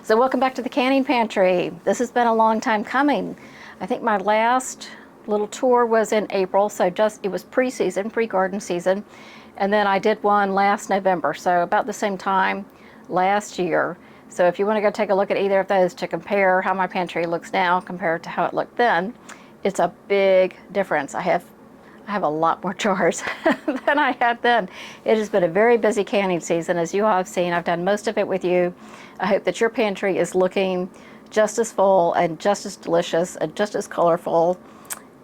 So welcome back to the Canning Pantry. This has been a long time coming. I think my last little tour was in April, so it was pre-season, pre-garden season. And then I did one last November, so about the same time last year. So if you want to go take a look at either of those to compare how my pantry looks now compared to how it looked then, it's a big difference. I have a lot more jars than I had then. It has been a very busy canning season, as you all have seen. I've done most of it with you. I hope that your pantry is looking just as full and just as delicious and just as colorful.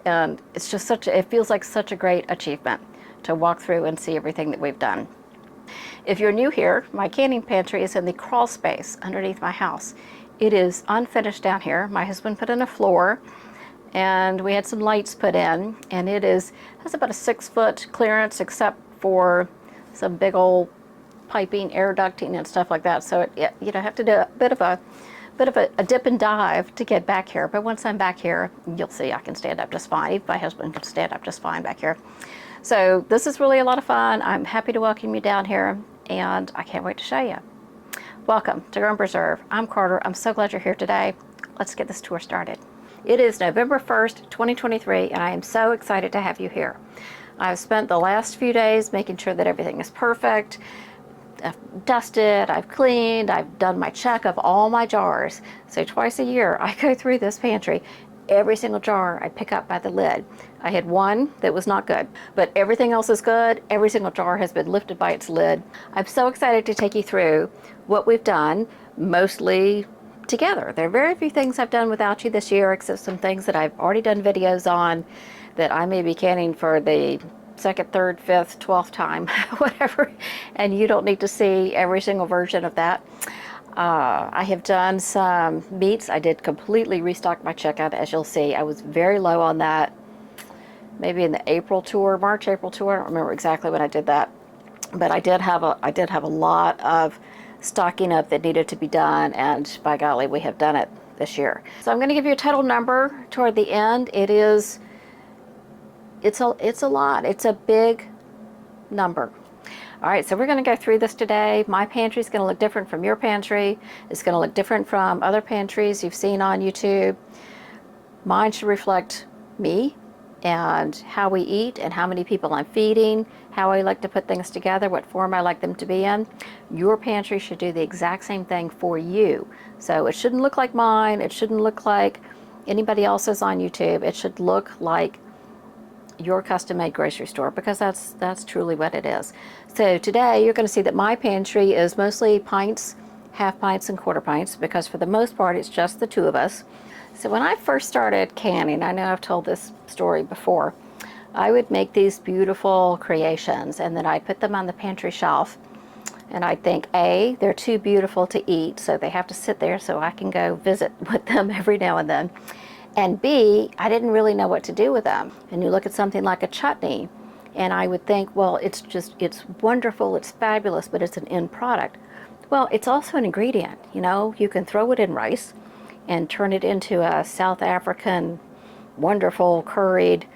And it's just it feels like such a great achievement to walk through and see everything that we've done. If you're new here, my canning pantry is in the crawl space underneath my house. It is unfinished down here. My husband put in a floor, and we had some lights put in, and it has about a 6-foot clearance except for some big old piping, air ducting and stuff like that. So you know, have to do a bit of a dip and dive to get back here. But once I'm back here, you'll see I can stand up just fine. My husband can stand up just fine back here. So this is really a lot of fun. I'm happy to welcome you down here, and I can't wait to show you. Welcome to Grow and Preserve. I'm Carter. I'm so glad you're here today. Let's get this tour started. It is November 1st, 2023, and I am so excited to have you here. I've spent the last few days making sure that everything is perfect. I've dusted, I've cleaned, I've done my check of all my jars. So twice a year, I go through this pantry. Every single jar I pick up by the lid. I had one that was not good, but everything else is good. Every single jar has been lifted by its lid. I'm so excited to take you through what we've done, mostly together. There are very few things I've done without you this year, except some things that I've already done videos on that I may be canning for the 2nd, 3rd, 5th, 12th time, whatever, and you don't need to see every single version of that. I have done some meats. I did completely restock my checkout, as you'll see. I was very low on that, maybe in the April tour, March, April tour. I don't remember exactly when I did that, but I did have a lot of stocking up that needed to be done, and by golly, we have done it this year. So I'm going to give you a total number toward the end. It's a lot. It's a big number. All right, so we're going to go through this today. My pantry is going to look different from your pantry. It's going to look different from other pantries you've seen on YouTube. Mine should reflect me and how we eat and how many people I'm feeding, how I like to put things together, what form I like them to be in. Your pantry should do the exact same thing for you. So it shouldn't look like mine. It shouldn't look like anybody else's on YouTube. It should look like your custom-made grocery store, because that's truly what it is. So today you're going to see that my pantry is mostly pints, half pints, and quarter pints, because for the most part it's just the two of us. So when I first started canning, I know I've told this story before, I would make these beautiful creations and then I'd put them on the pantry shelf, and I'd think, A, they're too beautiful to eat, so they have to sit there so I can go visit with them every now and then. And B, I didn't really know what to do with them. And you look at something like a chutney, and I would think, well, it's wonderful, it's fabulous, but it's an end product. Well, it's also an ingredient. You know, you can throw it in rice and turn it into a South African wonderful curried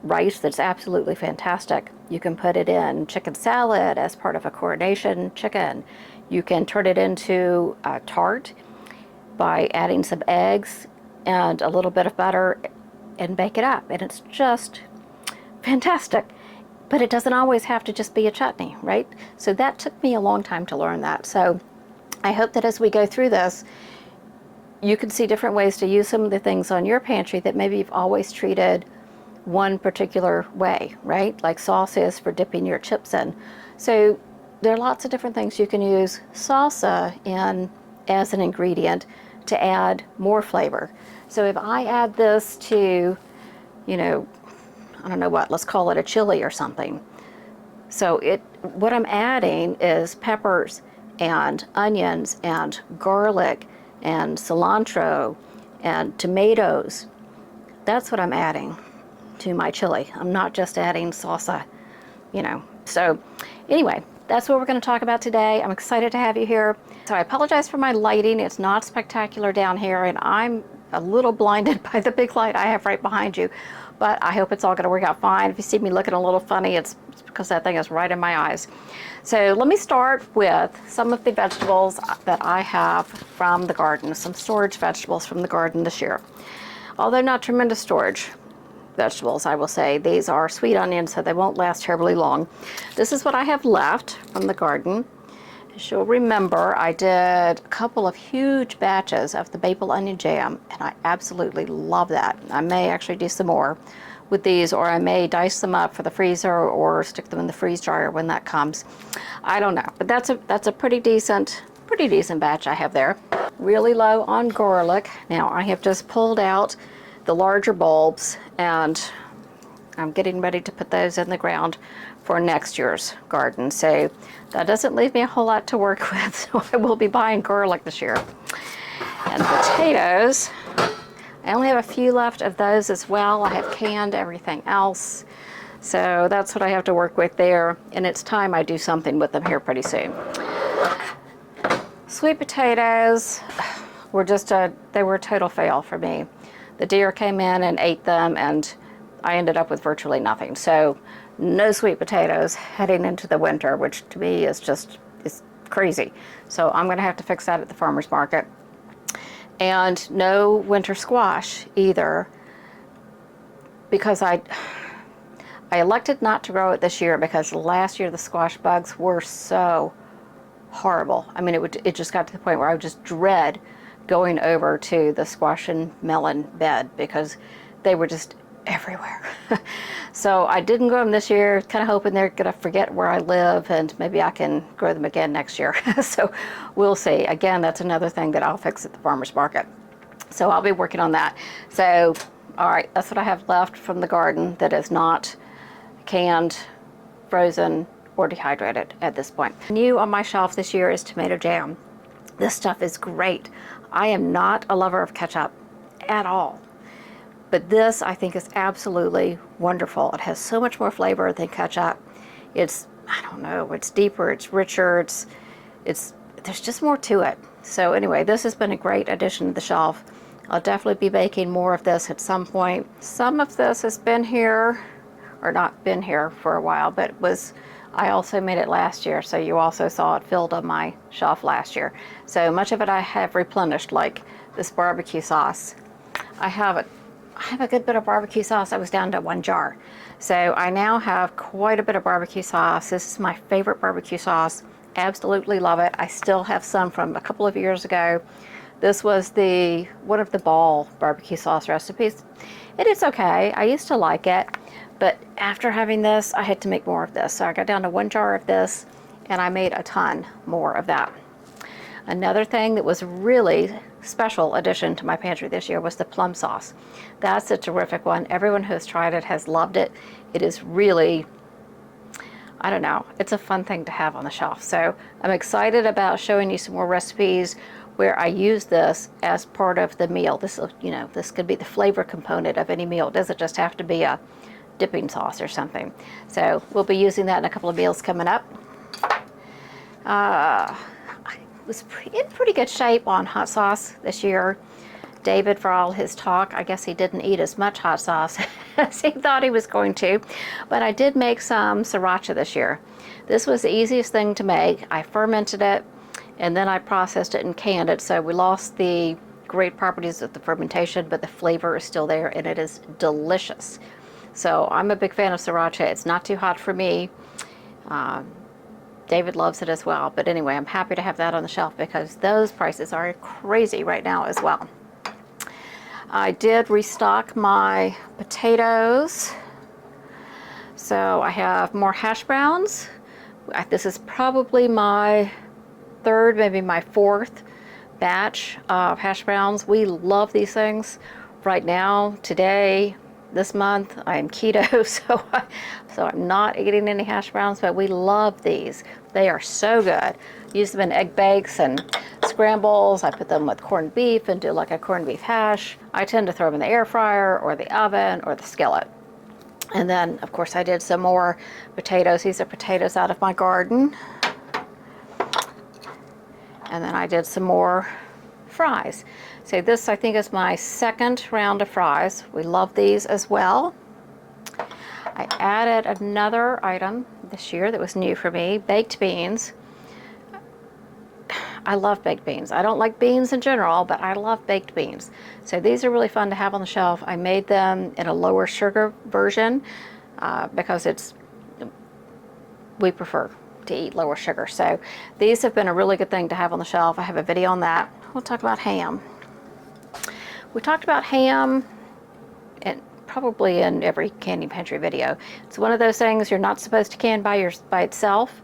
rice that's absolutely fantastic. You can put it in chicken salad as part of a coronation chicken. You can turn it into a tart by adding some eggs and a little bit of butter and bake it up, and it's just fantastic. But it doesn't always have to just be a chutney, right? So that took me a long time to learn that. So I hope that as we go through this, you can see different ways to use some of the things on your pantry that maybe you've always treated one particular way, right? Like sauce is for dipping your chips in. So there are lots of different things you can use salsa in as an ingredient to add more flavor. So if I add this to, you know, I don't know what, let's call it a chili or something. So what I'm adding is peppers and onions and garlic and cilantro and tomatoes. That's what I'm adding to my chili. I'm not just adding salsa, you know. So anyway, that's what we're going to talk about today. I'm excited to have you here. So I apologize for my lighting. It's not spectacular down here, and I'm a little blinded by the big light I have right behind you, but I hope it's all going to work out fine. If you see me looking a little funny, it's because that thing is right in my eyes. So let me start with some of the vegetables that I have from the garden, some storage vegetables from the garden this year. Although not tremendous storage vegetables, I will say. These are sweet onions, so they won't last terribly long. This is what I have left from the garden. As you'll remember, I did a couple of huge batches of the maple onion jam, and I absolutely love that. I may actually do some more with these, or I may dice them up for the freezer or stick them in the freeze dryer when that comes. I don't know, but that's a pretty decent batch I have there. Really low on garlic. Now I have just pulled out the larger bulbs, and I'm getting ready to put those in the ground for next year's garden. So that doesn't leave me a whole lot to work with, so I will be buying garlic this year. And potatoes, I only have a few left of those as well. I have canned everything else. So that's what I have to work with there, and it's time I do something with them here pretty soon. Sweet potatoes were they were a total fail for me. The deer came in and ate them, and I ended up with virtually nothing. So no sweet potatoes heading into the winter, which to me is crazy. So I'm gonna have to fix that at the farmer's market. And no winter squash either, because I elected not to grow it this year because last year the squash bugs were so horrible. I mean, it just got to the point where I would just dread going over to the squash and melon bed because they were just everywhere. So I didn't grow them this year, kind of hoping they're gonna forget where I live and maybe I can grow them again next year. So we'll see. Again, that's another thing that I'll fix at the farmer's market. So I'll be working on that. So, all right, that's what I have left from the garden that is not canned, frozen, or dehydrated at this point. New on my shelf this year is tomato jam. This stuff is great. I am not a lover of ketchup at all, but this I think is absolutely wonderful. It has so much more flavor than ketchup. It's, I don't know, it's deeper, it's richer, there's just more to it. So anyway, this has been a great addition to the shelf. I'll definitely be making more of this at some point. Some of this has been here, or not been here for a while, but I also made it last year, so you also saw it filled on my shelf last year. So much of it I have replenished, like this barbecue sauce. I have a good bit of barbecue sauce. I was down to 1 jar. So I now have quite a bit of barbecue sauce. This is my favorite barbecue sauce. Absolutely love it. I still have some from a couple of years ago. This was one of the Ball barbecue sauce recipes. It is okay. I used to like it. But after having this, I had to make more of this. So I got down to 1 jar of this, and I made a ton more of that. Another thing that was really special addition to my pantry this year was the plum sauce. That's a terrific one. Everyone who has tried it has loved it. It is really, I don't know, it's a fun thing to have on the shelf. So I'm excited about showing you some more recipes where I use this as part of the meal. This could be the flavor component of any meal. It doesn't just have to be a dipping sauce or something. So we'll be using that in a couple of meals coming up. I was in pretty good shape on hot sauce this year. David, for all his talk, I guess he didn't eat as much hot sauce as he thought he was going to, but I did make some sriracha this year. This was the easiest thing to make. I fermented it and then I processed it and canned it, so we lost the great properties of the fermentation, but the flavor is still there and it is delicious. So I'm a big fan of sriracha. It's not too hot for me. David loves it as well. But anyway, I'm happy to have that on the shelf because those prices are crazy right now as well. I did restock my potatoes. So I have more hash browns. This is probably my 3rd, maybe my 4th batch of hash browns. We love these things. Right now, today, this month, I am keto, so I'm not eating any hash browns, but we love these. They are so good. Use them in egg bakes and scrambles. I put them with corned beef and do like a corned beef hash. I tend to throw them in the air fryer or the oven or the skillet. And then, of course, I did some more potatoes. These are potatoes out of my garden. And then I did some more fries. So this, I think, is my second round of fries. We love these as well. I added another item this year that was new for me, baked beans. I love baked beans. I don't like beans in general, but I love baked beans. So these are really fun to have on the shelf. I made them in a lower sugar version because we prefer to eat lower sugar. So these have been a really good thing to have on the shelf. I have a video on that. We'll talk about ham. We talked about ham and probably in every Candy Pantry video. It's one of those things you're not supposed to can by itself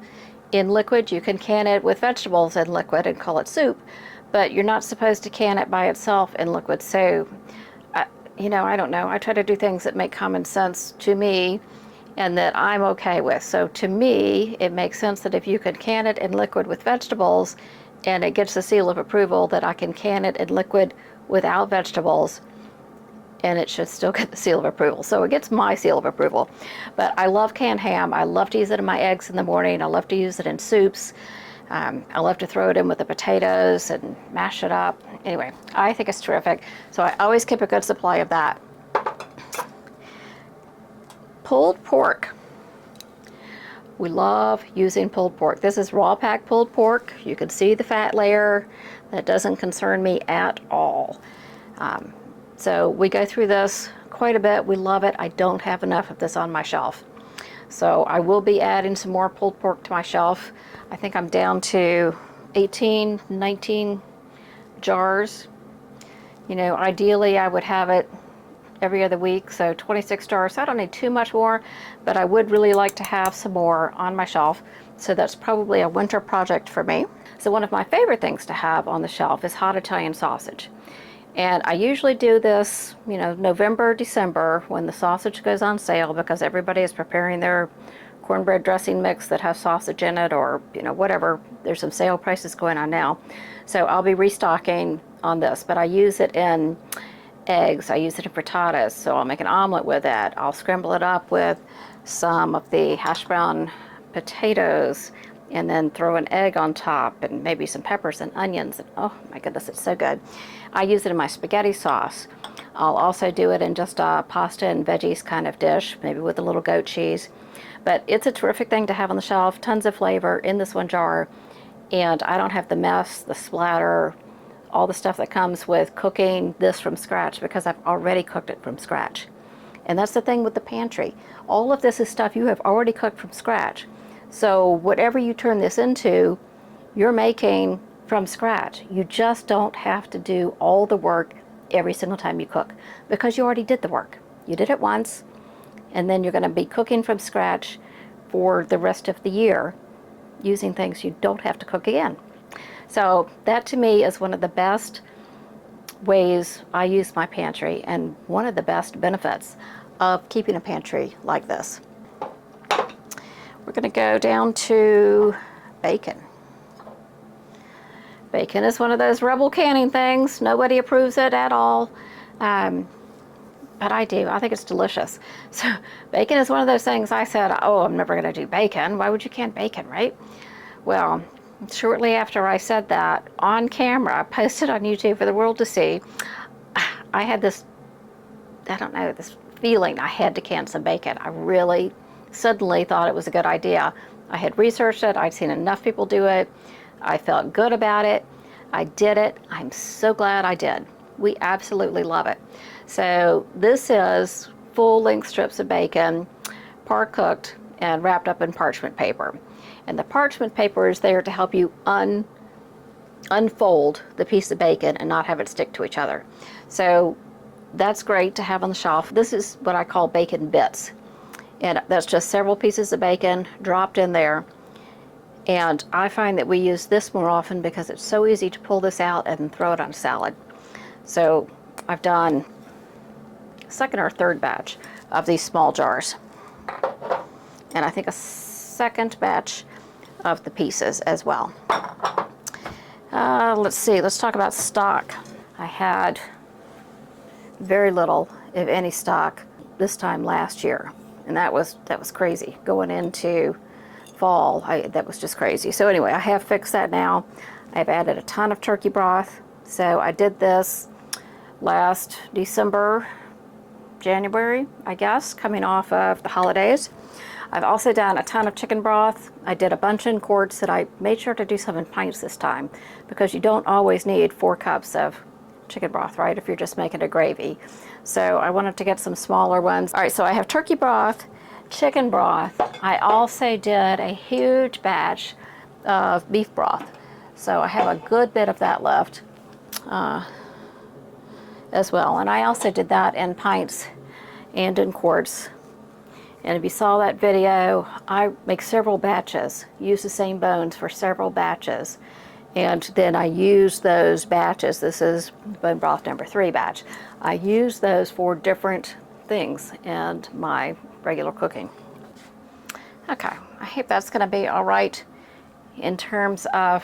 in liquid. You can can it with vegetables in liquid and call it soup, but you're not supposed to can it by itself in liquid. So, you know, I don't know. I try to do things that make common sense to me and that I'm okay with. So to me, it makes sense that if you can can it in liquid with vegetables and it gets the seal of approval, that I can can it in liquid without vegetables and it should still get the seal of approval. So it gets my seal of approval. But I love canned ham. I love to use it in my eggs in the morning. I love to use it in soups. I love to throw it in with the potatoes and mash it up. Anyway, I think it's terrific. So I always keep a good supply of that. Pulled pork. We love using pulled pork. This is raw pack pulled pork. You can see the fat layer. That doesn't concern me at all. So we go through this quite a bit. We love it. I don't have enough of this on my shelf. So I will be adding some more pulled pork to my shelf. I think I'm down to 18, 19 jars. You know, ideally I would have it every other week, so 26 jars. I don't need too much more, but I would really like to have some more on my shelf. So that's probably a winter project for me. So one of my favorite things to have on the shelf is hot Italian sausage. And I usually do this, you know, November, December, when the sausage goes on sale, because everybody is preparing their cornbread dressing mix that has sausage in it, or, you know, whatever. There's some sale prices going on now. So I'll be restocking on this, but I use it in eggs. I use it in frittatas, so I'll make an omelet with it. I'll scramble it up with some of the hash brown potatoes and then throw an egg on top and maybe some peppers and onions. And oh my goodness, it's so good. I use it in my spaghetti sauce. I'll also do it in just a pasta and veggies kind of dish, maybe with a little goat cheese. But it's a terrific thing to have on the shelf. Tons of flavor in this one jar. And I don't have the mess, the splatter, all the stuff that comes with cooking this from scratch, because I've already cooked it from scratch. And that's the thing with the pantry. All of this is stuff you have already cooked from scratch. So whatever you turn this into, you're making from scratch. You just don't have to do all the work every single time you cook, because you already did the work. You did it once, and then you're going to be cooking from scratch for the rest of the year using things you don't have to cook again. So that to me is one of the best ways I use my pantry, and one of the best benefits of keeping a pantry like this. We're going to go down to bacon. Bacon is one of those rebel canning things. Nobody approves it at all, but I do. I think it's delicious. So bacon is one of those things I said, oh, I'm never going to do bacon. Why would you can bacon, right? Well, shortly after I said that on camera, posted on YouTube for the world to see, I had this, I don't know, this feeling I had to can some bacon. I really suddenly thought it was a good idea. I had researched it. I'd seen enough people do it. I felt good about it. I did it. I'm so glad I did. We absolutely love it. So this is full-length strips of bacon, par cooked and wrapped up in parchment paper. And the parchment paper is there to help you unfold the piece of bacon and not have it stick to each other. So that's great to have on the shelf. This is what I call bacon bits. And that's just several pieces of bacon dropped in there. And I find that we use this more often because it's so easy to pull this out and throw it on a salad. So I've done a second or third batch of these small jars. And I think a second batch of the pieces as well. Let's see, let's talk about stock. I had very little, if any, stock this time last year. And that was crazy. Going into fall, that was just crazy. So anyway, I have fixed that now. I've added a ton of turkey broth So I did this last December, January, I guess, coming off of the holidays. I've also done a ton of chicken broth. I did a bunch in quarts that I made sure to do some in pints this time, because you don't always need 4 cups of chicken broth, right, if you're just making a gravy. So I wanted to get some smaller ones. All right, so I have turkey broth, chicken broth. I also did a huge batch of beef broth. So I have a good bit of that left as well. And I also did that in pints and in quarts. And if you saw that video, I make several batches, use the same bones for several batches. And then I use those batches, this is bone broth number 3 batch, I use those for different things in my regular cooking. Okay, I hope that's gonna be all right in terms of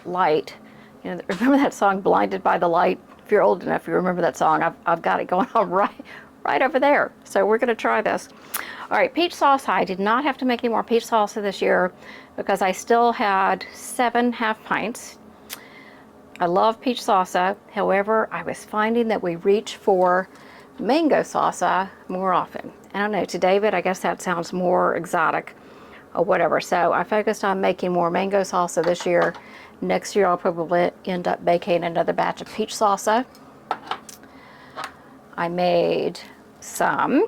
light. You know, remember that song, Blinded by the Light? If you're old enough, you remember that song. I've got it going on right over there. So we're gonna try this. All right, peach salsa. I did not have to make any more peach salsa this year because I still had 7 half pints. I love peach salsa. However, I was finding that we reach for mango salsa more often. I don't know, to David, I guess that sounds more exotic or whatever. So I focused on making more mango salsa this year. Next year, I'll probably end up baking another batch of peach salsa. I made some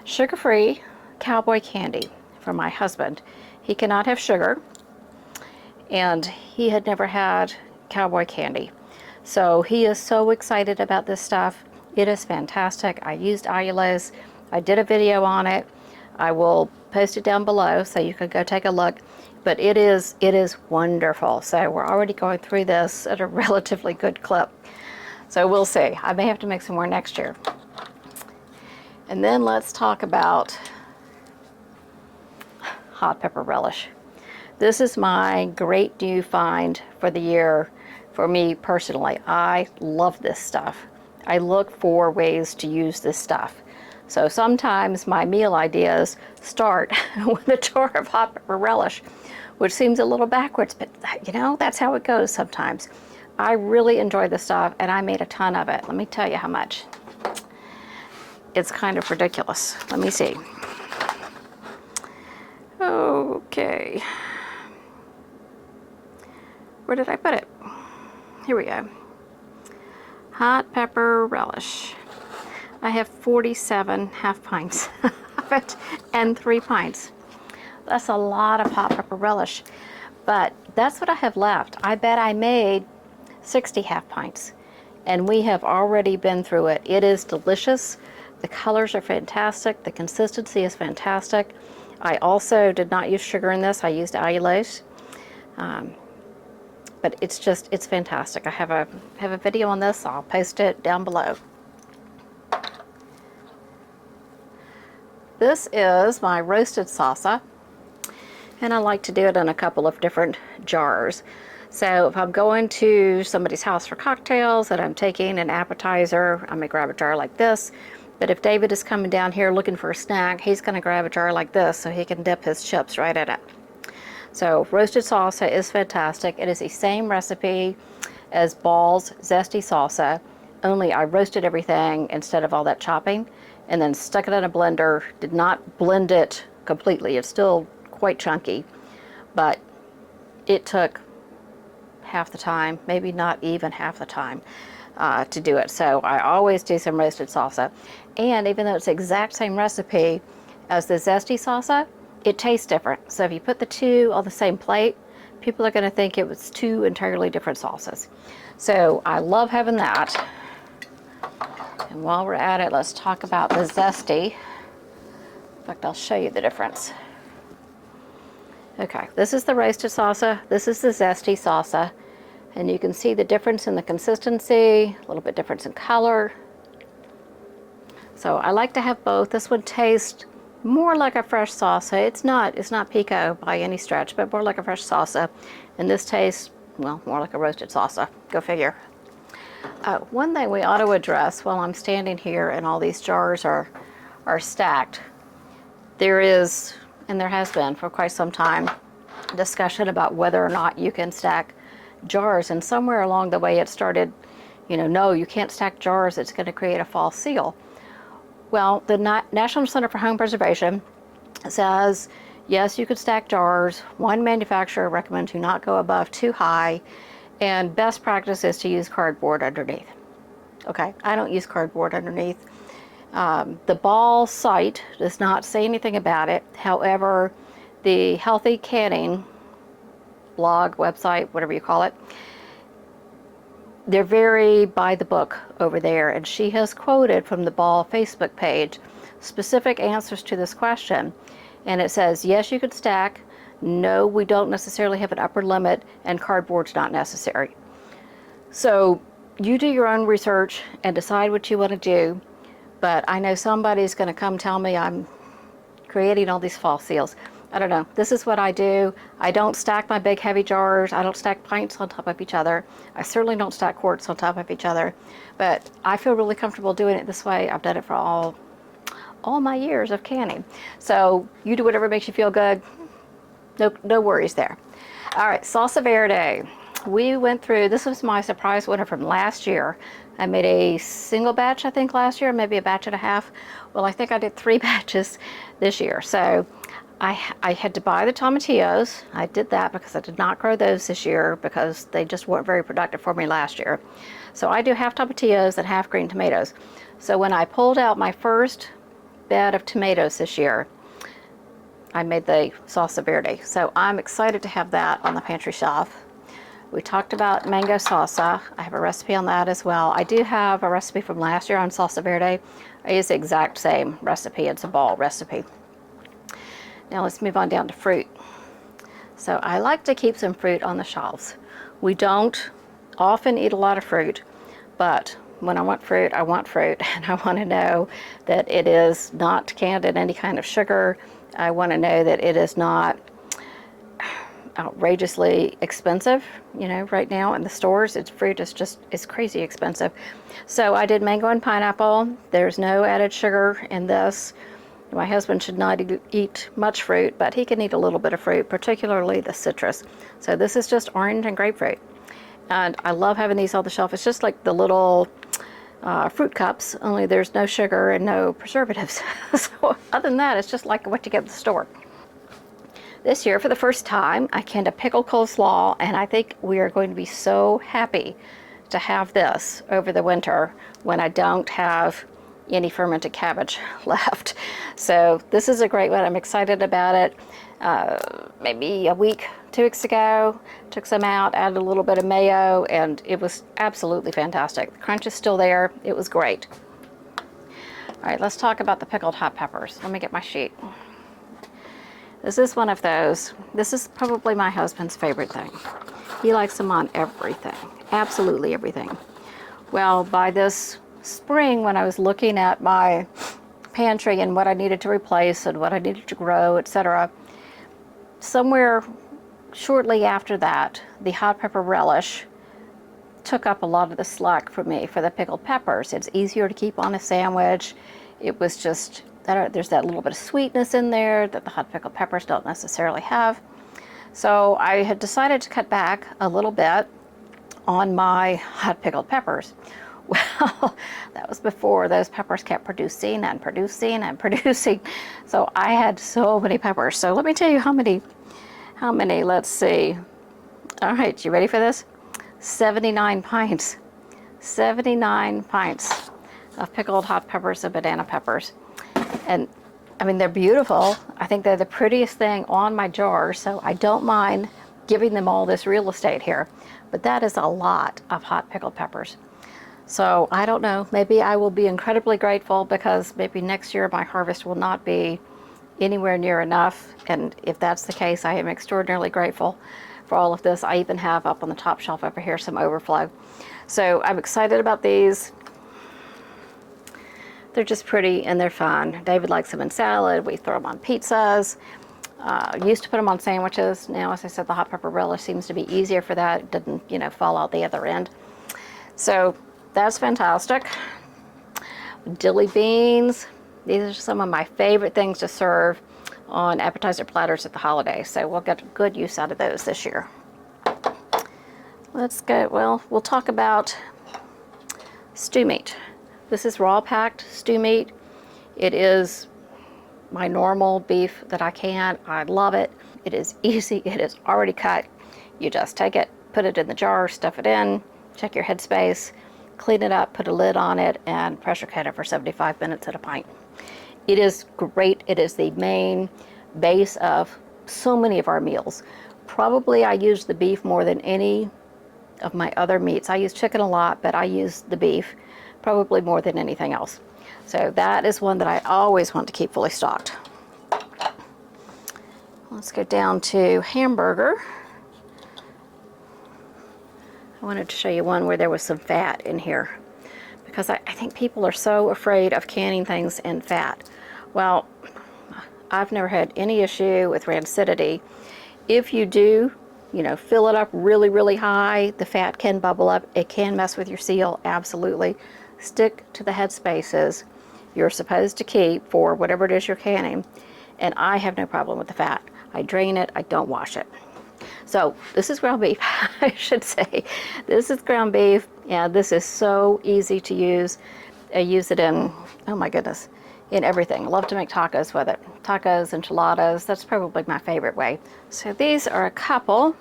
sugar-free cowboy candy for my husband. He cannot have sugar, and he had never had cowboy candy. So he is so excited about this stuff. It is fantastic. I used allulose. I did a video on it. I will post it down below so you can go take a look. But it is wonderful. So we're already going through this at a relatively good clip. So we'll see. I may have to make some more next year. And then let's talk about hot pepper relish. This is my great new find for the year for me personally. I love this stuff. I look for ways to use this stuff. So sometimes my meal ideas start with a jar of hot pepper relish, which seems a little backwards, but you know, that's how it goes sometimes. I really enjoy this stuff, and I made a ton of it. Let me tell you how much. It's kind of ridiculous. Let me see. Okay. Where did I put it? Here we go. Hot pepper relish. I have 47 half pints of it and 3 pints. That's a lot of hot pepper relish, but that's what I have left. I bet I made 60 half pints, and we have already been through it. It is delicious. The colors are fantastic. The consistency is fantastic. I also did not use sugar in this. I used allulose. But it's fantastic. I have a video on this. I'll post it down below. This is my roasted salsa, and I like to do it in a couple of different jars. So if I'm going to somebody's house for cocktails and I'm taking an appetizer, I may grab a jar like this. But if David is coming down here looking for a snack, he's going to grab a jar like this so he can dip his chips right in it. So roasted salsa is fantastic. It is the same recipe as Ball's zesty salsa, only I roasted everything instead of all that chopping, and then stuck it in a blender. Did not blend it completely. It's still quite chunky, but it took half the time, maybe not even half the time to do it. So I always do some roasted salsa. And even though it's the exact same recipe as the zesty salsa, it tastes different. So if you put the two on the same plate, people are going to think it was 2 entirely different salsas. So I love having that. And while we're at it, let's talk about the zesty. In fact, I'll show you the difference. Okay, this is the roasted salsa. This is the zesty salsa. And you can see the difference in the consistency, a little bit difference in color. So I like to have both. This one tastes more like a fresh salsa. It's not pico by any stretch, but more like a fresh salsa. And this tastes, well, more like a roasted salsa. Go figure. One thing we ought to address while I'm standing here and all these jars are stacked. There is, and there has been for quite some time, discussion about whether or not you can stack jars. And somewhere along the way it started no, you can't stack jars, it's going to create a false seal. Well, the National Center for Home Preservation says, yes, you could stack jars. One manufacturer recommends you not go above 2 high, and best practice is to use cardboard underneath. Okay, I don't use cardboard underneath. The Ball site does not say anything about it. However, the Healthy Canning blog, website, whatever you call it, they're very by the book over there, and she has quoted from the Ball Facebook page specific answers to this question. And it says, yes, you could stack. No, we don't necessarily have an upper limit, and cardboard's not necessary. So you do your own research and decide what you want to do. But I know somebody's going to come tell me I'm creating all these false seals. I don't know. This is what I do. I don't stack my big heavy jars. I don't stack pints on top of each other. I certainly don't stack quarts on top of each other. But I feel really comfortable doing it this way. I've done it for all my years of canning. So you do whatever makes you feel good. No worries there. All right, salsa verde. We went through, this was my surprise winner from last year. I made a single batch, I think, last year, maybe a batch and a half. Well, I think I did 3 batches this year. So I had to buy the tomatillos. I did that because I did not grow those this year because they just weren't very productive for me last year. So I do half tomatillos and half green tomatoes. So when I pulled out my first bed of tomatoes this year, I made the salsa verde. So I'm excited to have that on the pantry shelf. We talked about mango salsa. I have a recipe on that as well. I do have a recipe from last year on salsa verde. I use the exact same recipe. It's a Ball recipe. Now let's move on down to fruit. So I like to keep some fruit on the shelves. We don't often eat a lot of fruit, but when I want fruit, and I want to know that it is not canned in any kind of sugar. I want to know that it is not outrageously expensive. Right now in the stores, fruit is crazy expensive. So I did mango and pineapple. There's no added sugar in this. My husband should not eat much fruit, but he can eat a little bit of fruit, particularly the citrus. So this is just orange and grapefruit. And I love having these on the shelf. It's just like the little fruit cups, only there's no sugar and no preservatives. So other than that, it's just like what you get at the store. This year, for the first time, I canned a pickled coleslaw, and I think we are going to be so happy to have this over the winter when I don't have any fermented cabbage left. So this is a great one. I'm excited about it. Maybe a week, 2 weeks ago, took some out, added a little bit of mayo, and it was absolutely fantastic. The crunch is still there. It was great. All right, let's talk about the pickled hot peppers. Let me get my sheet. This is one of those. This is probably my husband's favorite thing. He likes them on everything, absolutely everything. Well, by this spring, when I was looking at my pantry and what I needed to replace and what I needed to grow, etc., somewhere shortly after that, the hot pepper relish took up a lot of the slack for me for the pickled peppers. It's easier to keep on a sandwich. It was just, there's that little bit of sweetness in there that the hot pickled peppers don't necessarily have. So I had decided to cut back a little bit on my hot pickled peppers. Well, that was before those peppers kept producing and producing and producing. So I had so many peppers. So let me tell you how many, let's see. All right, you ready for this? 79 pints. 79 pints of pickled hot peppers and banana peppers. And I mean, they're beautiful. I think they're the prettiest thing on my jar, so I don't mind giving them all this real estate here. But that is a lot of hot pickled peppers. So I don't know, maybe I will be incredibly grateful because maybe next year my harvest will not be anywhere near enough. And if that's the case, I am extraordinarily grateful for all of this. I even have up on the top shelf over here some overflow. So I'm excited about these. They're just pretty and they're fun. David likes them in salad. We throw them on pizzas. Used to put them on sandwiches. Now, as I said, the hot pepper relish seems to be easier for that. It doesn't, fall out the other end. So that's fantastic. Dilly beans. These are some of my favorite things to serve on appetizer platters at the holidays. So we'll get good use out of those this year. Let's go, we'll talk about stew meat. This is raw packed stew meat. It is my normal beef that I can. I love it. It is easy. It is already cut. You just take it, put it in the jar, stuff it in, check your headspace, clean it up, put a lid on it, and pressure cook it for 75 minutes at a pint. It is great. It is the main base of so many of our meals. Probably I use the beef more than any of my other meats. I use chicken a lot, but I use the beef probably more than anything else. So that is one that I always want to keep fully stocked. Let's go down to hamburger. I wanted to show you one where there was some fat in here, because I think people are so afraid of canning things in fat. Well, I've never had any issue with rancidity. If you do, you know, fill it up really, really high, the fat can bubble up. It can mess with your seal, absolutely. Stick to the head spaces you're supposed to keep for whatever it is you're canning, and I have no problem with the fat. I drain it, I don't wash it. So this is ground beef, I should say. This is ground beef, and this is so easy to use. I use it in, oh my goodness, in everything. I love to make tacos with it. Tacos, enchiladas, that's probably my favorite way. So these are a couple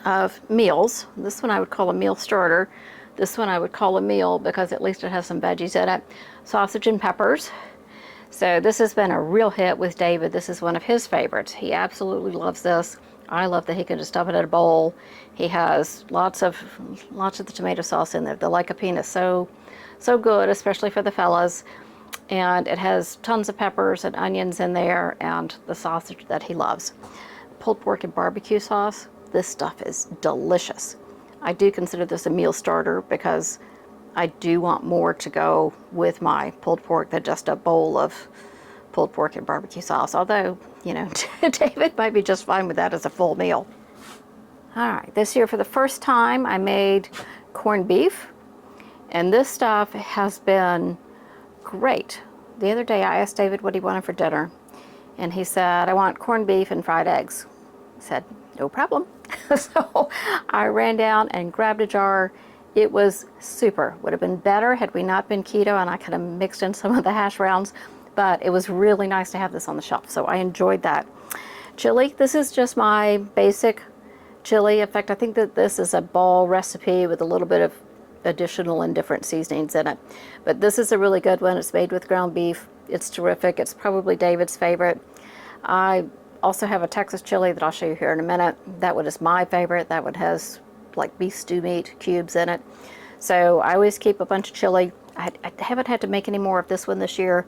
of meals. This one I would call a meal starter. This one I would call a meal because at least it has some veggies in it. Sausage and peppers. So this has been a real hit with David. This is one of his favorites. He absolutely loves this. I love that he can just stuff it in a bowl. He has lots of the tomato sauce in there. The lycopene is so good, especially for the fellas. And it has tons of peppers and onions in there, and the sausage that he loves. Pulled pork and barbecue sauce. This stuff is delicious. I do consider this a meal starter because I do want more to go with my pulled pork than just a bowl of pulled pork and barbecue sauce. Although, you know, David might be just fine with that as a full meal. All right, this year for the first time I made corned beef, and this stuff has been great. The other day I asked David what he wanted for dinner, and he said, I want corned beef and fried eggs. I said, no problem. So I ran down and grabbed a jar. It was super. Would have been better had we not been keto and I could have mixed in some of the hash browns, but it was really nice to have this on the shelf, so I enjoyed that. Chili, this is just my basic chili. In fact, I think that this is a ball recipe with a little bit of additional and different seasonings in it. But this is a really good one. It's made with ground beef. It's terrific. It's probably David's favorite. I also have a Texas chili that I'll show you here in a minute. That one is my favorite. That one has like beef stew meat cubes in it. So I always keep a bunch of chili. I haven't had to make any more of this one this year,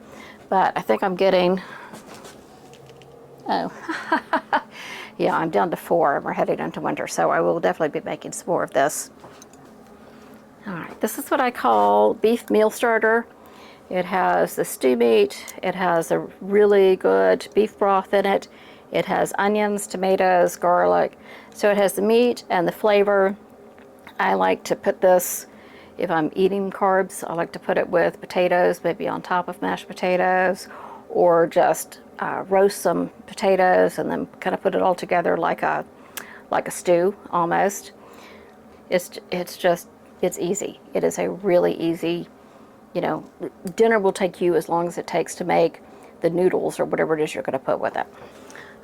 but I think I'm getting, oh, yeah, I'm down to 4 and we're heading into winter, so I will definitely be making some more of this. All right, this is what I call beef meal starter. It has the stew meat, it has a really good beef broth in it, it has onions, tomatoes, garlic, so it has the meat and the flavor. I like to put this, if I'm eating carbs, I like to put it with potatoes, maybe on top of mashed potatoes, or just roast some potatoes and then kind of put it all together like a stew almost. It's easy. It is a really easy, you know, dinner will take you as long as it takes to make the noodles or whatever it is you're going to put with it.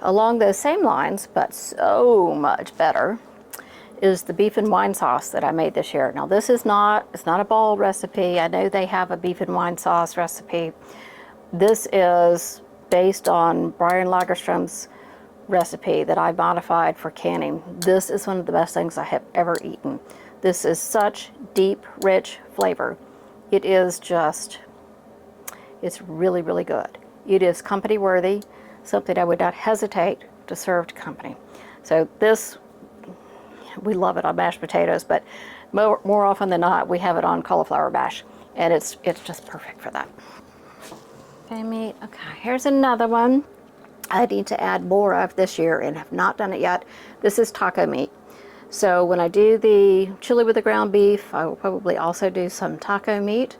Along those same lines, but so much better, is the beef and wine sauce that I made this year. Now this is not, it's not a ball recipe. I know they have a beef and wine sauce recipe. This is based on Brian Lagerstrom's recipe that I modified for canning. This is one of the best things I have ever eaten. This is such deep, rich flavor. It is just, it's really, really good. It is company worthy, something I would not hesitate to serve to company. So this, we love it on mashed potatoes, but more often than not, we have it on cauliflower mash, and it's just perfect for that. Okay, meat. Okay, here's another one I need to add more of this year and have not done it yet. This is taco meat. So when I do the chili with the ground beef, I will probably also do some taco meat.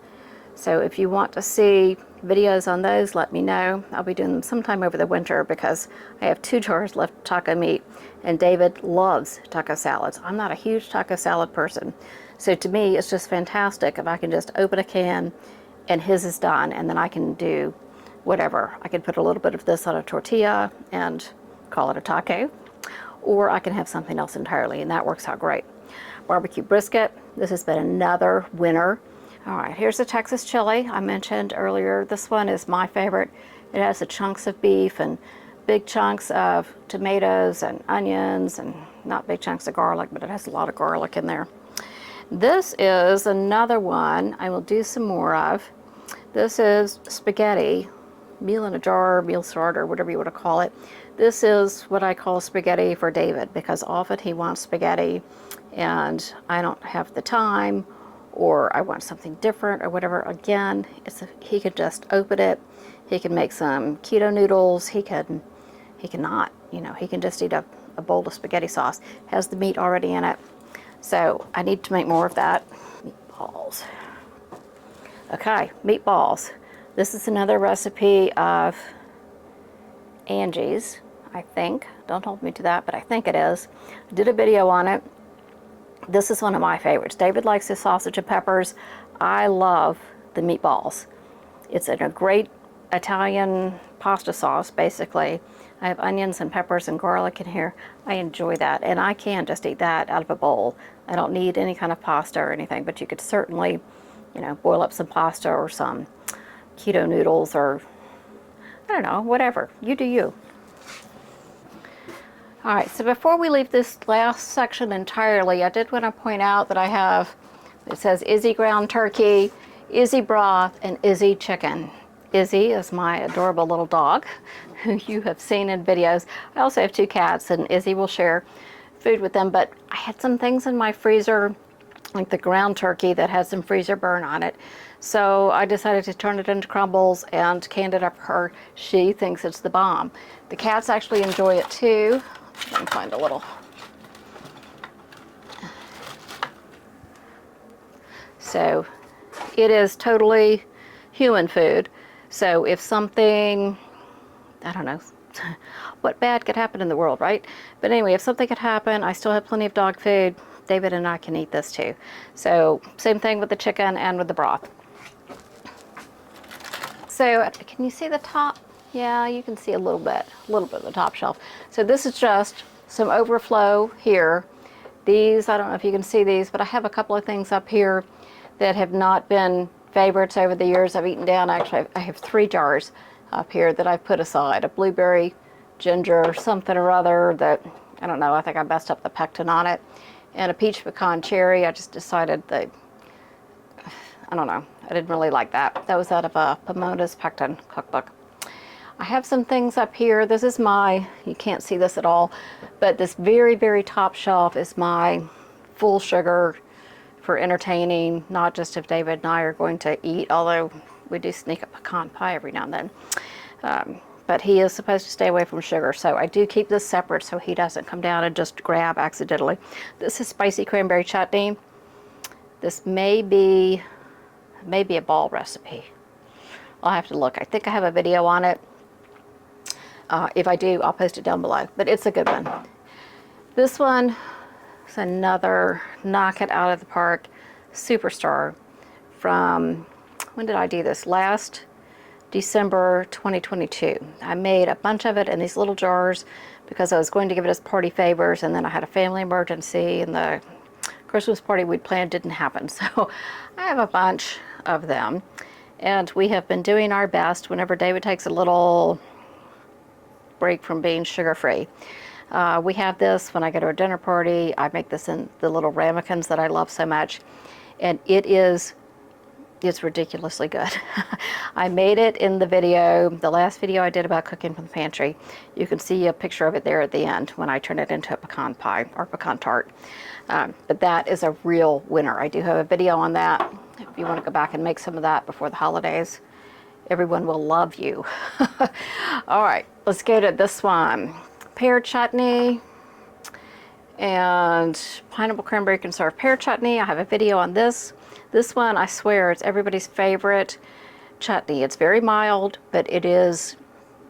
So if you want to see videos on those, let me know. I'll be doing them sometime over the winter because I have 2 jars left of taco meat, and David loves taco salads. I'm not a huge taco salad person. So to me, it's just fantastic if I can just open a can and his is done, and then I can do whatever. I can put a little bit of this on a tortilla and call it a taco, or I can have something else entirely, and that works out great. Barbecue brisket, this has been another winner. All right, here's the Texas chili I mentioned earlier. This one is my favorite. It has the chunks of beef and big chunks of tomatoes and onions, and not big chunks of garlic, but it has a lot of garlic in there. This is another one I will do some more of. This is spaghetti, meal in a jar, meal starter, whatever you want to call it. This is what I call spaghetti for David, because often he wants spaghetti and I don't have the time, or I want something different or whatever. Again, he could just open it. He can make some keto noodles. He cannot, you know, he can just eat a bowl of spaghetti sauce. Has the meat already in it. So I need to make more of that. Meatballs. Okay, meatballs. This is another recipe of Angie's, I think. Don't hold me to that, but I think it is. I did a video on it. This is one of my favorites. David likes his sausage and peppers. I love the meatballs. It's in a great Italian pasta sauce, basically. I have onions and peppers and garlic in here. I enjoy that, and I can just eat that out of a bowl. I don't need any kind of pasta or anything, but you could certainly, you know, boil up some pasta or some keto noodles, or I don't know, whatever. You do you. All right, so before we leave this last section entirely, I did want to point out that I have, it says Izzy ground turkey, Izzy broth, and Izzy chicken. Izzy is my adorable little dog who you have seen in videos. I also have 2 cats, and Izzy will share food with them, but I had some things in my freezer, like the ground turkey that had some freezer burn on it. So I decided to turn it into crumbles and canned it up for her. She thinks it's the bomb. The cats actually enjoy it too. Let me find a little. So it is totally human food. So if something, I don't know, what bad could happen in the world, right? But anyway, if something could happen, I still have plenty of dog food. David and I can eat this too. So same thing with the chicken and with the broth. So can you see the top? Yeah, you can see a little bit of the top shelf. So this is just some overflow here. These, I don't know if you can see these, but I have a couple of things up here that have not been favorites over the years. I've eaten down. Actually, I have 3 jars up here that I've put aside. A blueberry, ginger, something or other that, I don't know, I think I messed up the pectin on it. And a peach pecan cherry. I just decided that, I don't know, I didn't really like that. That was out of Pomona's Pectin cookbook. I have some things up here. This is my, you can't see this at all, but this very, very top shelf is my full sugar for entertaining, not just if David and I are going to eat, although we do sneak a pecan pie every now and then. But he is supposed to stay away from sugar, so I do keep this separate so he doesn't come down and just grab accidentally. This is spicy cranberry chutney. This may be a ball recipe. I'll have to look. I think I have a video on it. If I do, I'll post it down below, but it's a good one. This one is another knock it out of the park superstar from, when did I do this? Last December 2022. I made a bunch of it in these little jars because I was going to give it as party favors, and then I had a family emergency and the Christmas party we'd planned didn't happen. So I have a bunch of them, and we have been doing our best whenever David takes a little break from being sugar-free. We have this when I go to a dinner party. I make this in the little ramekins that I love so much, and it's ridiculously good. I made it in the video, the last video I did about cooking from the pantry. You can see a picture of it there at the end when I turn it into a pecan pie or pecan tart. But that is a real winner. I do have a video on that. If you want to go back and make some of that before the holidays, everyone will love you. All right, let's go to this one. Pear chutney and pineapple cranberry conserved pear chutney. I have a video on this. This one, I swear, it's everybody's favorite chutney. It's very mild, but it is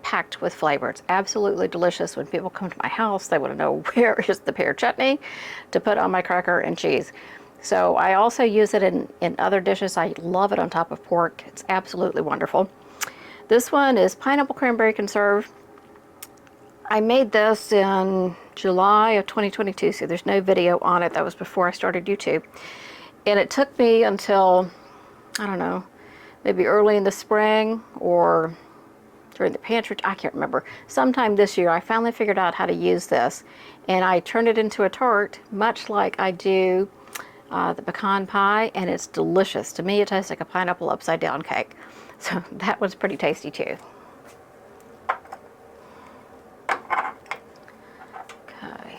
packed with flavor. It's absolutely delicious. When people come to my house, they want to know where is the pear chutney to put on my cracker and cheese. So I also use it in other dishes. I love it on top of pork. It's absolutely wonderful. This one is pineapple cranberry conserve. I made this in July of 2022, so there's no video on it. That was before I started YouTube. And it took me until, I don't know, maybe early in the spring or during the pantry, I can't remember. Sometime this year, I finally figured out how to use this. And I turned it into a tart, much like I do the pecan pie, and it's delicious. To me, it tastes like a pineapple upside down cake. So that was pretty tasty too. Okay.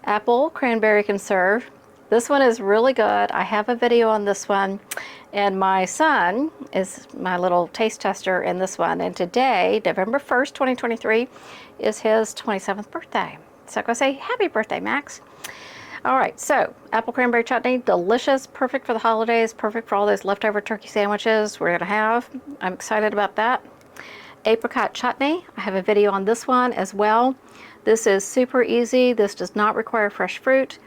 Apple cranberry conserve. This one is really good. I have a video on this one, and my son is my little taste tester in this one. And today, November 1st, 2023, is his 27th birthday. So I'm gonna say happy birthday, Max. All right, so apple cranberry chutney, delicious, perfect for the holidays, perfect for all those leftover turkey sandwiches we're gonna have. I'm excited about that. Apricot chutney, I have a video on this one as well. This is super easy. This does not require fresh fruit.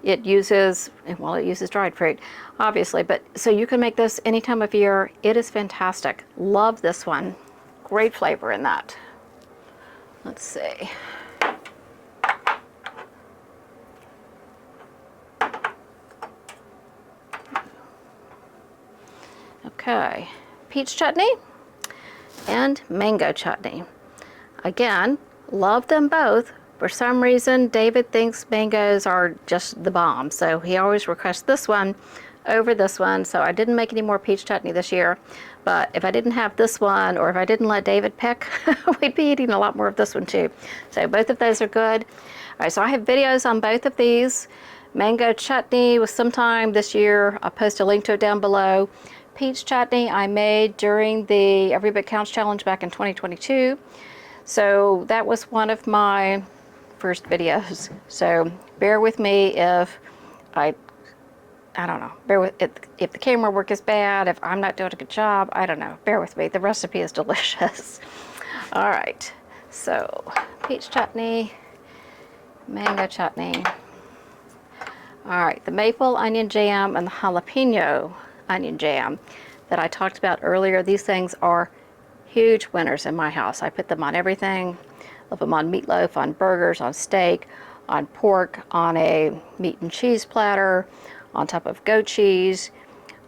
It uses, well, it uses dried fruit, obviously, but so you can make this any time of year. It is fantastic. Love this one. Great flavor in that. Let's see. Okay, peach chutney and mango chutney. Again, love them both. For some reason, David thinks mangoes are just the bomb, so he always requests this one over this one. So I didn't make any more peach chutney this year, but if I didn't have this one, or if I didn't let David pick, we'd be eating a lot more of this one too. So both of those are good. All right, so I have videos on both of these. Mango chutney was sometime this year. I'll post a link to it down below. Peach chutney I made during the Every Bit Counts challenge back in 2022. So that was one of my first videos. So bear with me if I don't know, bear with it, if the camera work is bad, if I'm not doing a good job, I don't know, bear with me. The recipe is delicious. All right, so peach chutney, mango chutney. All right, the maple onion jam and the jalapeno onion jam that I talked about earlier. These things are huge winners in my house. I put them on everything. Love them on meatloaf, on burgers, on steak, on pork, on a meat and cheese platter, on top of goat cheese,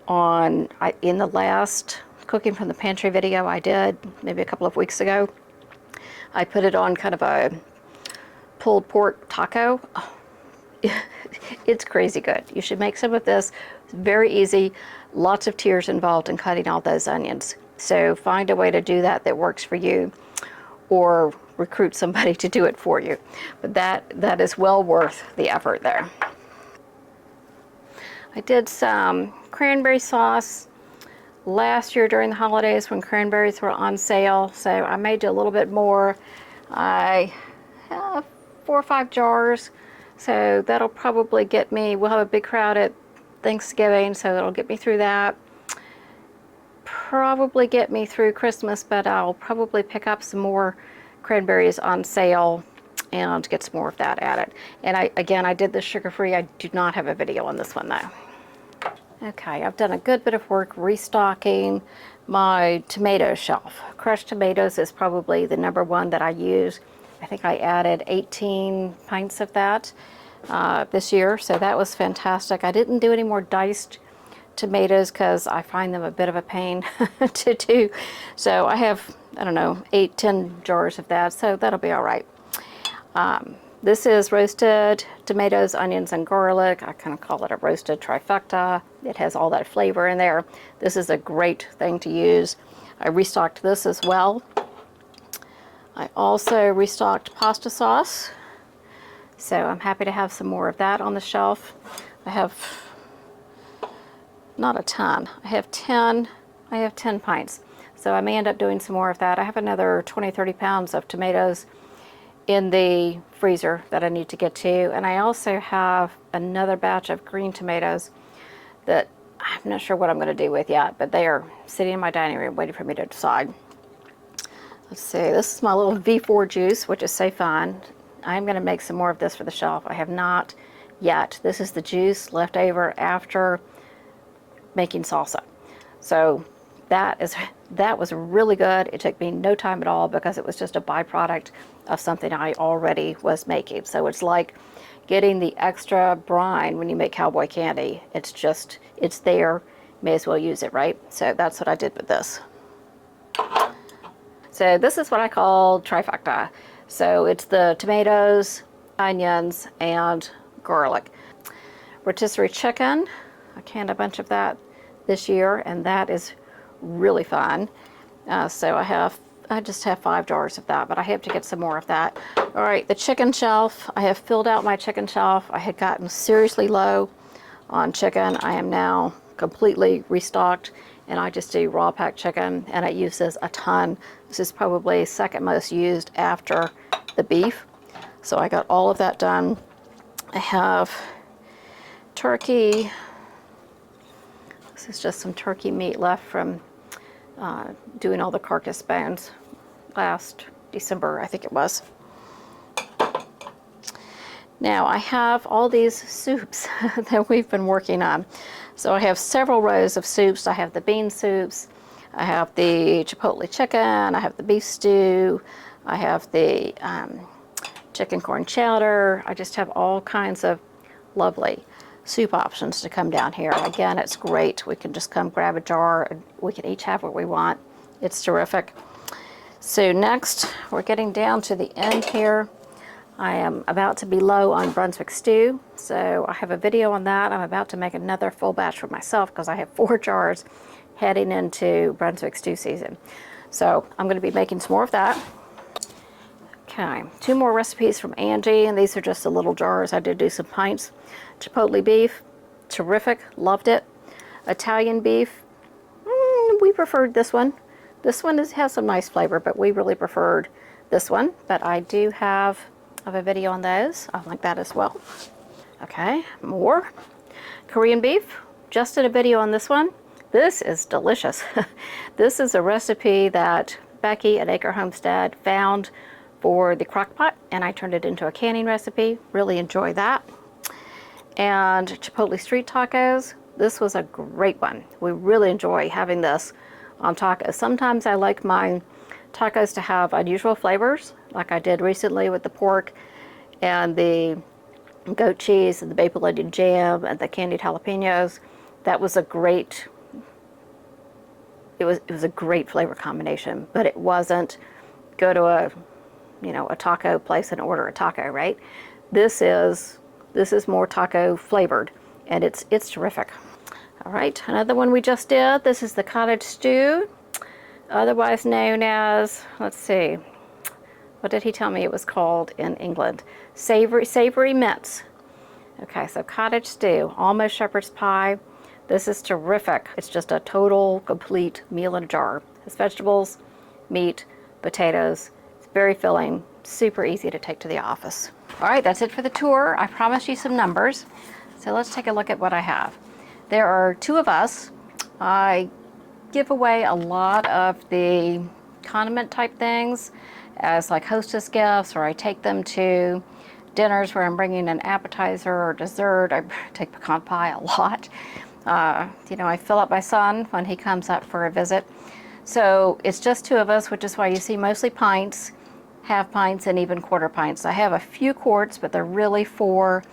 in the last cooking from the pantry video I did maybe a couple of weeks ago, I put it on kind of a pulled pork taco. Oh, it's crazy good. You should make some of this. It's very easy. Lots of tears involved in cutting all those onions. So find a way to do that that works for you, or recruit somebody to do it for you. But that is well worth the effort there. I did some cranberry sauce last year during the holidays when cranberries were on sale. So I made a little bit more. I have 4 or 5 jars. So that'll probably get me, we'll have a big crowd at Thanksgiving, so it'll get me through that. Probably get me through Christmas, but I'll probably pick up some more cranberries on sale and get some more of that added. And I did this sugar-free. I do not have a video on this one though. Okay, I've done a good bit of work restocking my tomato shelf. Crushed tomatoes is probably the #1 that I use. I think I added 18 pints of that this year, so that was fantastic. I didn't do any more diced tomatoes because I find them a bit of a pain to do. So I have, I don't know, 8-10 jars of that, so that'll be all right. This is roasted tomatoes, onions, and garlic. I kind of call it a roasted trifecta. It has all that flavor in there. This is a great thing to use. I restocked this as well. I also restocked pasta sauce, so I'm happy to have some more of that on the shelf. I have not a ton. I have 10 pints, so I may end up doing some more of that. I have another 20-30 pounds of tomatoes in the freezer that I need to get to, and I also have another batch of green tomatoes that I'm not sure what I'm going to do with yet, but they are sitting in my dining room waiting for me to decide. Let's see, this is my little V4 juice, which is so fun. I'm going to make some more of this for the shelf. I have not yet. This is the juice left over after making salsa. So that was really good. It took me no time at all because it was just a byproduct of something I already was making. So it's like getting the extra brine when you make cowboy candy. It's there. May as well use it, right? So that's what I did with this. So this is what I call trifecta. So it's the tomatoes, onions, and garlic. Rotisserie chicken. I canned a bunch of that this year, and that is really fun. So I just have 5 jars of that, but I have to get some more of that. All right, the chicken shelf. I have filled out my chicken shelf. I had gotten seriously low on chicken. I am now completely restocked, and I just do raw packed chicken, and I use this a ton. This is probably second most used after the beef. So I got all of that done. I have turkey. This is just some turkey meat left from doing all the carcass bones last December, I think it was. Now I have all these soups that we've been working on. So I have several rows of soups. I have the bean soups, I have the chipotle chicken, I have the beef stew, I have the chicken corn chowder. I just have all kinds of lovely soup options to come down here. Again, it's great. We can just come grab a jar and we can each have what we want. It's terrific. So next, we're getting down to the end here. I am about to be low on Brunswick stew, so I have a video on that. I'm about to make another full batch for myself because I have 4 jars heading into Brunswick stew season. So I'm going to be making some more of that. Okay, 2 more recipes from Angie, and these are just the little jars. I did do some pints. Chipotle beef, terrific, loved it. Italian beef, we preferred this one. This one has some nice flavor, but we really preferred this one. But I do have a video on those. I like that as well. Okay, more. Korean beef, just did a video on this one. This is delicious. This is a recipe that Becky at Acre Homestead found for the crock pot, and I turned it into a canning recipe. Really enjoy that. And Chipotle street tacos. This was a great one. We really enjoy having this on tacos. Sometimes I like my tacos to have unusual flavors, like I did recently with the pork and the goat cheese and the maple onion jam and the candied jalapenos. That was a great, it was a great flavor combination, but it wasn't go to a taco place and order a taco, right? This is more taco flavored, and it's terrific. All right, another one we just did. This is the cottage stew, otherwise known as, let's see, what did he tell me it was called in England? Savory mince. Okay, so cottage stew, almost shepherd's pie. This is terrific. It's just a total, complete meal in a jar. It's vegetables, meat, potatoes. It's very filling, super easy to take to the office. All right, that's it for the tour. I promised you some numbers. So let's take a look at what I have. There are 2 of us. I give away a lot of the condiment type things as like hostess gifts, or I take them to dinners where I'm bringing an appetizer or dessert. I take pecan pie a lot. I fill up my son when he comes up for a visit. So it's just 2 of us, which is why you see mostly pints, half pints, and even quarter pints. I have a few quarts, but they're really for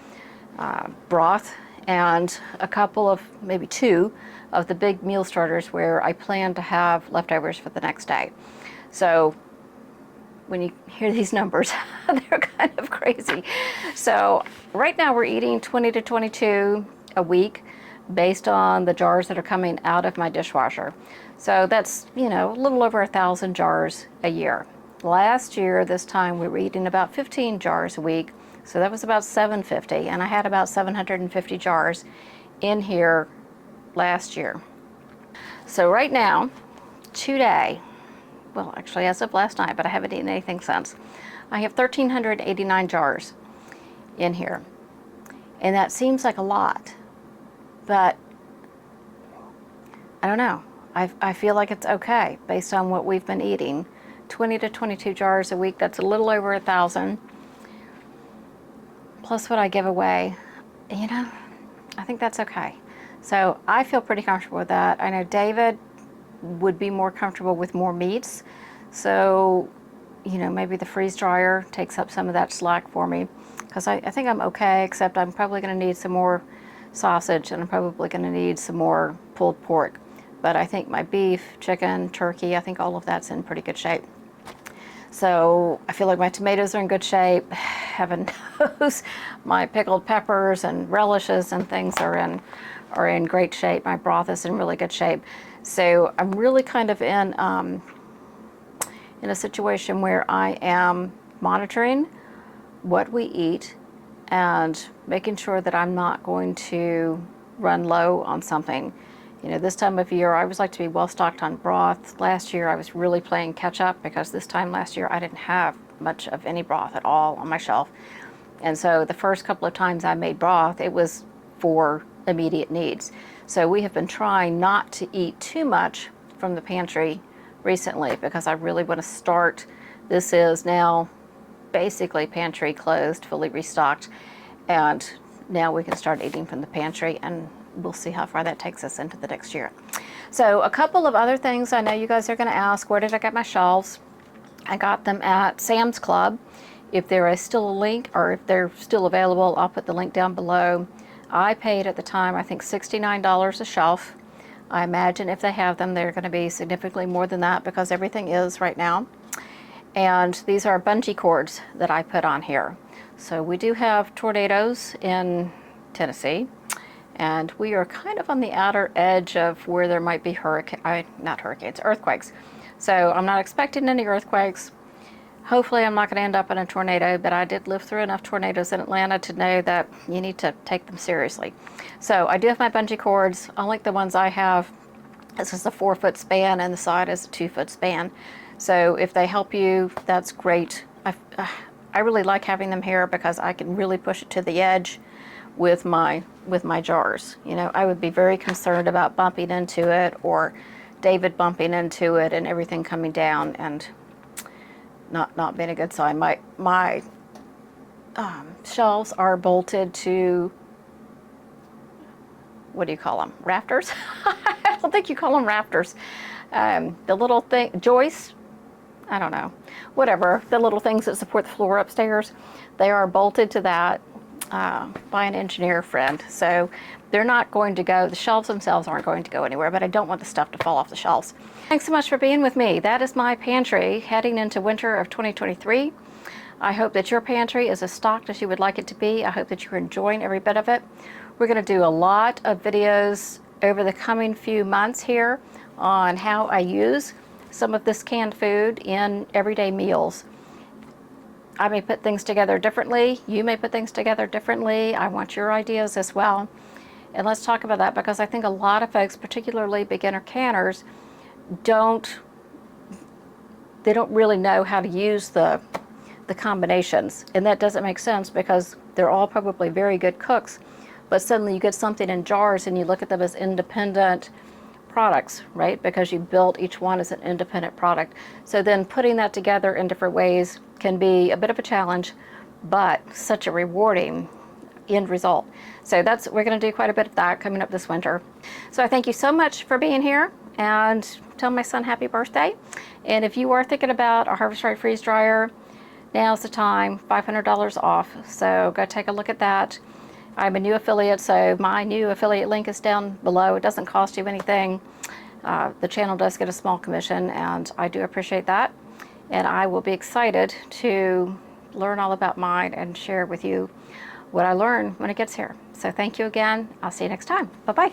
broth, and a couple of, maybe 2 of the big meal starters where I plan to have leftovers for the next day. So when you hear these numbers, they're kind of crazy. So right now we're eating 20 to 22 a week based on the jars that are coming out of my dishwasher. So that's, a little over 1,000 jars a year. Last year, this time, we were eating about 15 jars a week. So that was about 750, and I had about 750 jars in here last year. So right now, today, well, actually as of last night, but I haven't eaten anything since, I have 1,389 jars in here. And that seems like a lot, but I don't know. I feel like it's okay based on what we've been eating. 20 to 22 jars a week, that's a little over 1,000. plus what I give away, you know, I think that's okay. So I feel pretty comfortable with that. I know David would be more comfortable with more meats. So, you know, maybe the freeze dryer takes up some of that slack for me, because I think I'm okay, except I'm probably going to need some more sausage, and I'm probably going to need some more pulled pork. But I think my beef, chicken, turkey, I think all of that's in pretty good shape. So I feel like my tomatoes are in good shape. Heaven knows my pickled peppers and relishes and things are in great shape. My broth is in really good shape. So I'm really kind of in a situation where I am monitoring what we eat and making sure that I'm not going to run low on something. You know, this time of year, I always like to be well stocked on broth. Last year, I was really playing catch up because this time last year, I didn't have much of any broth at all on my shelf. And so the first couple of times I made broth, it was for immediate needs. So we have been trying not to eat too much from the pantry recently because I really want to start. This is now basically pantry closed, fully restocked, and now we can start eating from the pantry, and we'll see how far that takes us into the next year. So a couple of other things I know you guys are going to ask, where did I get my shelves? I got them at Sam's Club. If there is still a link, or if they're still available, I'll put the link down below. I paid at the time, I think $69 a shelf. I imagine if they have them, they're going to be significantly more than that because everything is right now. And these are bungee cords that I put on here. So we do have tornadoes in Tennessee, and we are kind of on the outer edge of where there might be earthquakes. So I'm not expecting any earthquakes. Hopefully I'm not going to end up in a tornado, but I did live through enough tornadoes in Atlanta to know that you need to take them seriously. So I do have my bungee cords. Unlike the ones I have, this is a 4-foot span and the side is a 2-foot span. So if they help you, that's great. I really like having them here because I can really push it to the edge with my jars. You know, I would be very concerned about bumping into it, or David bumping into it and everything coming down and not being a good sign. My shelves are bolted to, what do you call them? Rafters? I don't think you call them rafters. The little thing, joists, I don't know, whatever, the little things that support the floor upstairs, they are bolted to that by an engineer friend. So they're not going to go, the shelves themselves aren't going to go anywhere, but I don't want the stuff to fall off the shelves. Thanks so much for being with me. That is my pantry heading into winter of 2023. I hope that your pantry is as stocked as you would like it to be. I hope that you're enjoying every bit of it. We're going to do a lot of videos over the coming few months here on how I use some of this canned food in everyday meals. I may put things together differently. You may put things together differently. I want your ideas as well. And let's talk about that, because I think a lot of folks, particularly beginner canners, they don't really know how to use the combinations. And that doesn't make sense because they're all probably very good cooks. But suddenly you get something in jars and you look at them as independent products, right? Because you built each one as an independent product. So then putting that together in different ways can be a bit of a challenge, but such a rewarding end result. So we're going to do quite a bit of that coming up this winter. So I thank you so much for being here, and tell my son happy birthday. And if you are thinking about a Harvest Right freeze dryer, now's the time, $500 off. So go take a look at that. I'm a new affiliate, so my new affiliate link is down below. It doesn't cost you anything. The channel does get a small commission, and I do appreciate that. And I will be excited to learn all about mine and share with you what I learn when it gets here. So thank you again. I'll see you next time. Bye-bye.